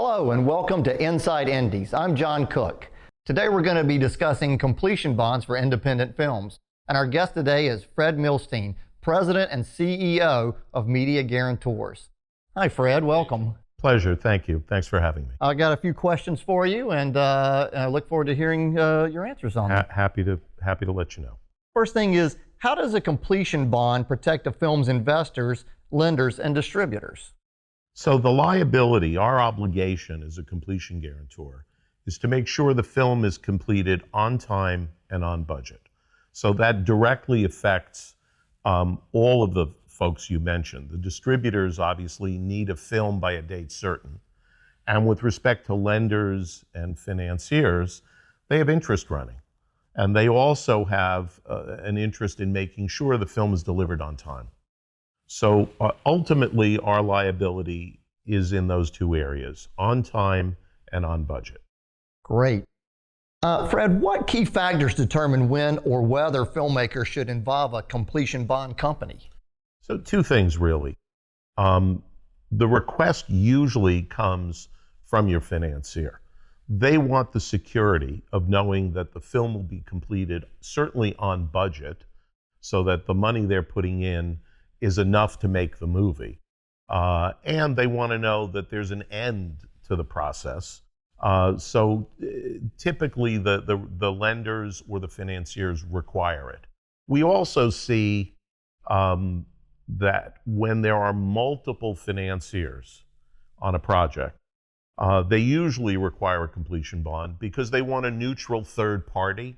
Hello and welcome to Inside Indies. I'm John Cook. Today we're going to be discussing completion bonds for independent films. And our guest today is Fred Milstein, President and CEO of Media Guarantors. Hi Fred, welcome. Pleasure, thank you. Thanks for having me. I got a few questions for you and I look forward to hearing your answers on them. Happy to let you know. First thing is, how does a completion bond protect a film's investors, lenders, and distributors? So the liability, our obligation as a completion guarantor, is to make sure the film is completed on time and on budget. So that directly affects all of the folks you mentioned. The distributors obviously need a film by a date certain. And with respect to lenders and financiers, they have interest running. And they also have an interest in making sure the film is delivered on time. So ultimately, our liability is in those two areas, on time and on budget. Great. Fred, what key factors determine when or whether filmmakers should involve a completion bond company? So two things really. The request usually comes from your financier. They want the security of knowing that the film will be completed certainly on budget, so that the money they're putting in is enough to make the movie. And they want to know that there's an end to the process. So typically the lenders or the financiers require it. We also see that when there are multiple financiers on a project, they usually require a completion bond because they want a neutral third party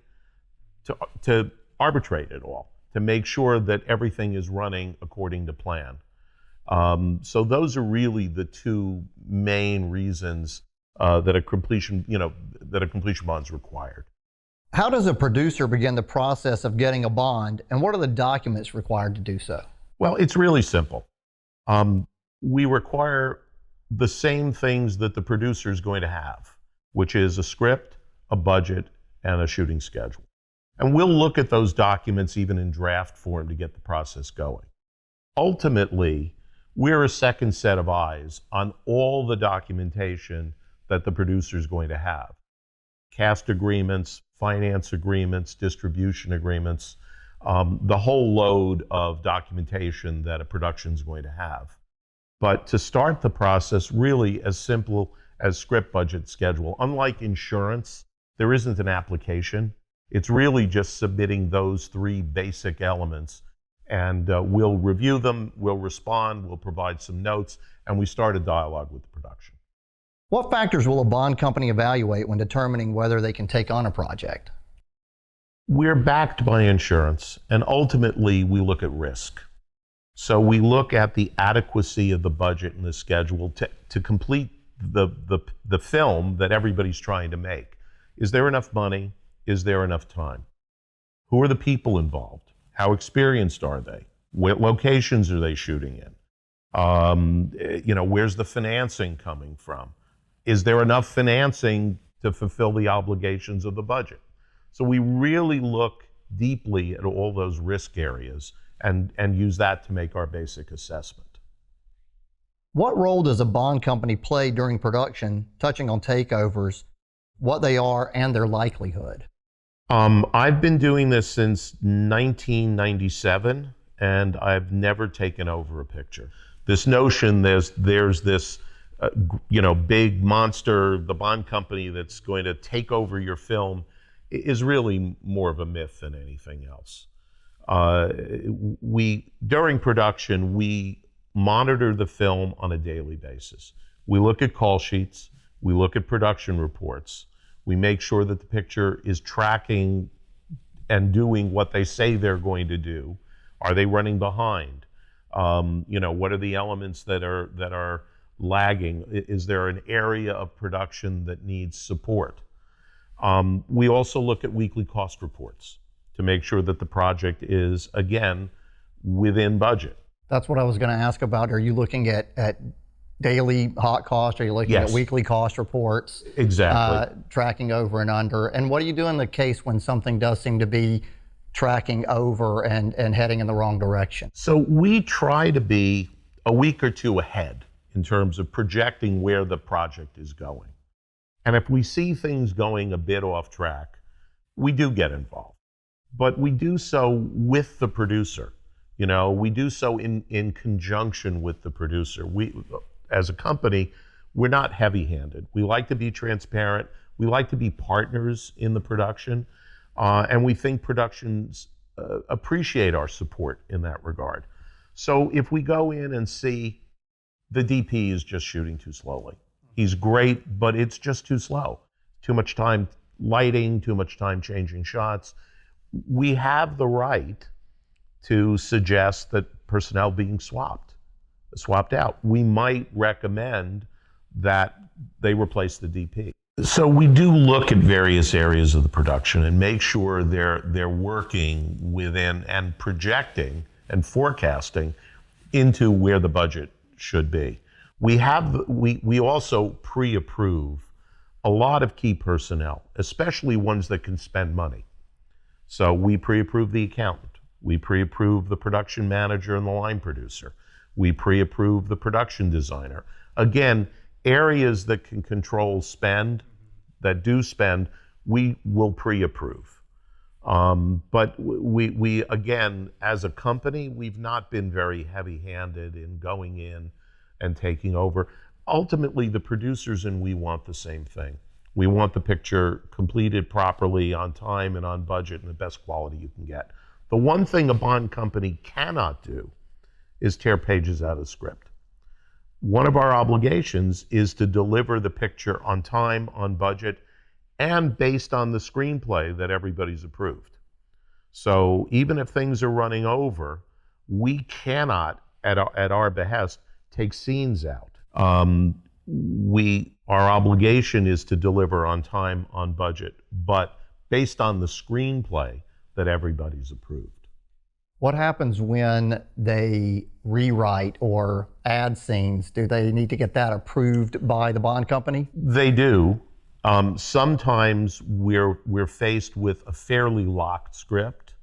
to arbitrate it all, to make sure that everything is running according to plan. So those are really the two main reasons that a completion bond is required. How does a producer begin the process of getting a bond, and what are the documents required to do so? Well, it's really simple. We require the same things that the producer is going to have, which is a script, a budget, and a shooting schedule. And we'll look at those documents even in draft form to get the process going. Ultimately, we're a second set of eyes on all the documentation that the producer is going to have. Cast agreements, finance agreements, distribution agreements, the whole load of documentation that a production is going to have. But to start the process, really as simple as script, budget, schedule. Unlike insurance, there isn't an application. It's really just submitting those three basic elements, and we'll review them, we'll respond, we'll provide some notes, and we start a dialogue with the production. What factors will a bond company evaluate when determining whether they can take on a project? We're backed by insurance, and ultimately we look at risk. So we look at the adequacy of the budget and the schedule to complete the film that everybody's trying to make. Is there enough money? Is there enough time? Who are the people involved? How experienced are they? What locations are they shooting in? Where's the financing coming from? Is there enough financing to fulfill the obligations of the budget? So we really look deeply at all those risk areas and use that to make our basic assessment. What role does a bond company play during production, touching on takeovers, what they are and their likelihood? I've been doing this since 1997, and I've never taken over a picture. This notion there's this big monster, the bond company that's going to take over your film, is really more of a myth than anything else. During production, we monitor the film on a daily basis. We look at call sheets, we look at production reports, we make sure that the picture is tracking and doing what they say they're going to do. Are they running behind? What are the elements that are lagging? Is there an area of production that needs support? We also look at weekly cost reports to make sure that the project is, again, within budget. That's what I was going to ask about. Are you looking at daily hot costs? Are you looking at weekly cost reports? Exactly. Tracking over and under. And what do you do in the case when something does seem to be tracking over and heading in the wrong direction? So we try to be a week or two ahead in terms of projecting where the project is going. And if we see things going a bit off track, we do get involved. But we do so with the producer. We do so in conjunction with the producer. We, as a company, we're not heavy-handed. We like to be transparent. We like to be partners in the production. And we think productions appreciate our support in that regard. So if we go in and see the DP is just shooting too slowly. He's great, but it's just too slow. Too much time lighting, too much time changing shots. We have the right to suggest that personnel being swapped out. We might recommend that they replace the DP. So we do look at various areas of the production and make sure they're working within and projecting and forecasting into where the budget should be. We also pre-approve a lot of key personnel, especially ones that can spend money. So we pre-approve the accountant. We pre-approve the production manager and the line producer. We pre-approve the production designer. Again, areas that can control spend, that do spend, we will pre-approve. But we again, as a company, we've not been very heavy-handed in going in and taking over. Ultimately, the producers and we want the same thing. We want the picture completed properly, on time and on budget, and the best quality you can get. The one thing a bond company cannot do is tear pages out of the script. One of our obligations is to deliver the picture on time, on budget, and based on the screenplay that everybody's approved. So even if things are running over, we cannot, at our behest, take scenes out. Our obligation is to deliver on time, on budget, but based on the screenplay that everybody's approved. What happens when they rewrite or add scenes? Do they need to get that approved by the bond company? They do. Sometimes we're faced with a fairly locked script,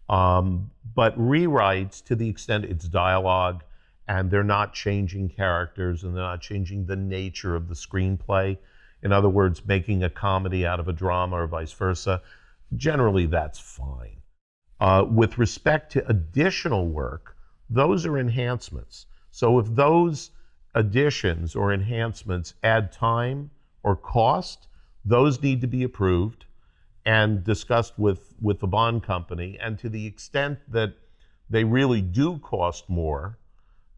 but rewrites, to the extent it's dialogue and they're not changing characters and they're not changing the nature of the screenplay, in other words, making a comedy out of a drama or vice versa, generally that's fine. With respect to additional work, those are enhancements. So if those additions or enhancements add time or cost, those need to be approved and discussed with the bond company. And to the extent that they really do cost more,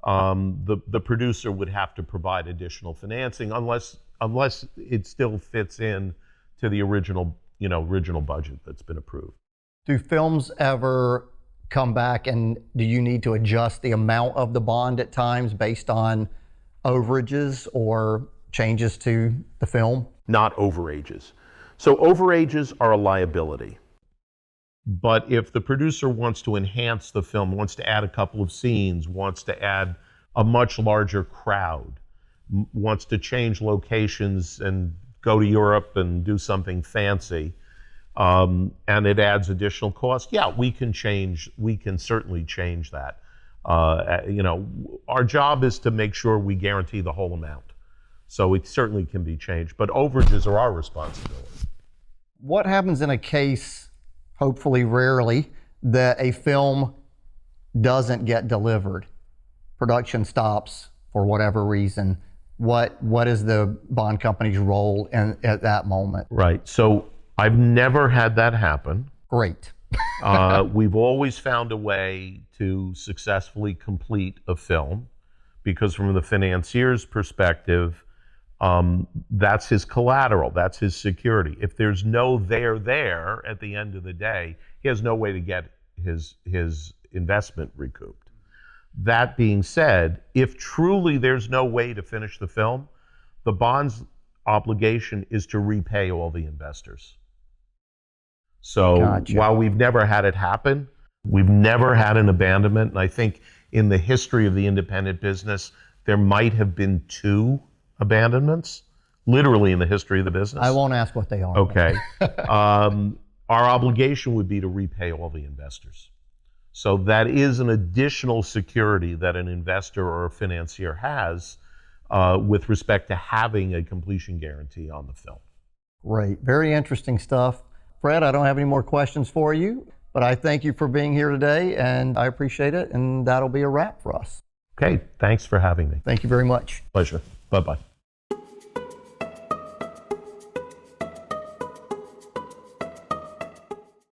the producer would have to provide additional financing unless it still fits in to the original budget that's been approved. Do films ever come back, and do you need to adjust the amount of the bond at times based on overages or changes to the film? Not overages. So overages are a liability. But if the producer wants to enhance the film, wants to add a couple of scenes, wants to add a much larger crowd, wants to change locations and go to Europe and do something fancy, and it adds additional cost, yeah, we can certainly change that. Our job is to make sure we guarantee the whole amount. So it certainly can be changed, but overages are our responsibility. What happens in a case, hopefully rarely, that a film doesn't get delivered? Production stops for whatever reason. What is the bond company's role at that moment? Right. So I've never had that happen. Great. We've always found a way to successfully complete a film because from the financier's perspective, that's his collateral, that's his security. If there's no there at the end of the day, he has no way to get his investment recouped. That being said, if truly there's no way to finish the film, the bond's obligation is to repay all the investors. So Gotcha. While we've never had it happen, we've never had an abandonment, and I think in the history of the independent business, there might have been 2 abandonments, literally in the history of the business. I won't ask what they are. Okay. Our obligation would be to repay all the investors. So that is an additional security that an investor or a financier has with respect to having a completion guarantee on the film. Great. Very interesting stuff. Fred, I don't have any more questions for you, but I thank you for being here today, and I appreciate it, and that'll be a wrap for us. Okay, thanks for having me. Thank you very much. Pleasure. Bye-bye.